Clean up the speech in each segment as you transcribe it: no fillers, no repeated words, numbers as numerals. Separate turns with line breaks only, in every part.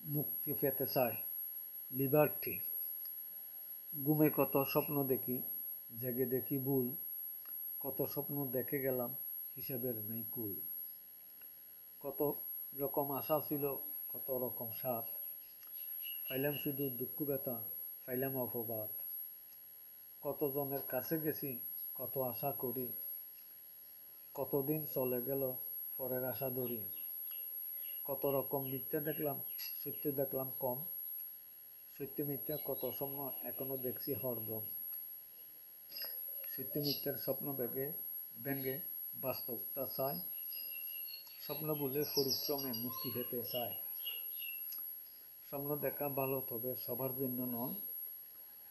মুক্তি পেতে চায়, লিবার্টি। ঘুমে কত স্বপ্ন দেখি, জেগে দেখি ভুল, কত স্বপ্ন দেখে গেলাম, হিসাবের নেই কুল। কত রকম আশা ছিল, কত রকম স্বাদ, পাইলাম শুধু দুঃখ ব্যথা, পাইলাম অপবাদ। কতজনের কাছে গেছি, কত আশা করি, কতদিন চলে গেল পরের আশা ধরি। কত রকম মিথ্যা দেখলাম, সত্য দেখলাম কম, সত্য মিথ্যা কত স্বপ্ন এখনো দেখছি হরদম। সত্য মিথ্যার স্বপ্ন ভেঙে ভেঙে বাস্তবতা চায়, স্বপ্ন ভুলে পরিশ্রমে মুক্তি পেতে চায়। স্বপ্ন দেখা ভালো, তবে সবার জন্য নয়,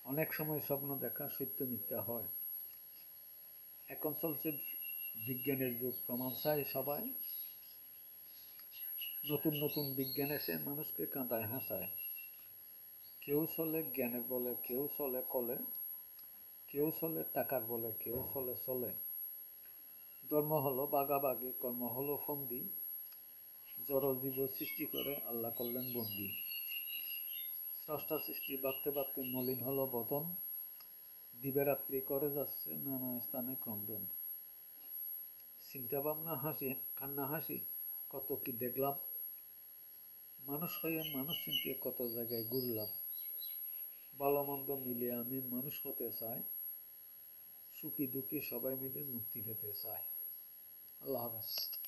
অনেক সময় স্বপ্ন দেখা সত্য মিথ্যা হয়। এখন চলছে বিজ্ঞানের যুগ, প্রমাণ চাই সবাই, নতুন নতুন বিজ্ঞান এসে মানুষকে কাঁদায় হাসায়। কেউ চলে জ্ঞানের বলে, কেউ চলে কলে, কেউ চলে টাকার বলে, কেউ চলে চলে। ধর্ম হলো বাগাবাগি, কর্ম হলো ফন্দি, জড় জীব সৃষ্টি করে আল্লাহ করলেন বন্দী। স্রষ্টা সৃষ্টি ভাবতে ভাবতে মলিন হলো বদন, দিবারাত্রি করে যাচ্ছে নানা স্থানে ক্রন্দন। চিন্তা ভাবনা হাসি, কান্না হাসি, কত কি দেখলাম, মানুষ হয়ে মানুষ চিনতে কত জায়গায় ঘুরলাম। ভালো মন্দ মিলিয়ে আমি মানুষ হতে চাই, সুখী দুঃখী সবাই মিলে মুক্তি পেতে চাই। আল্লাহ হাফেজ।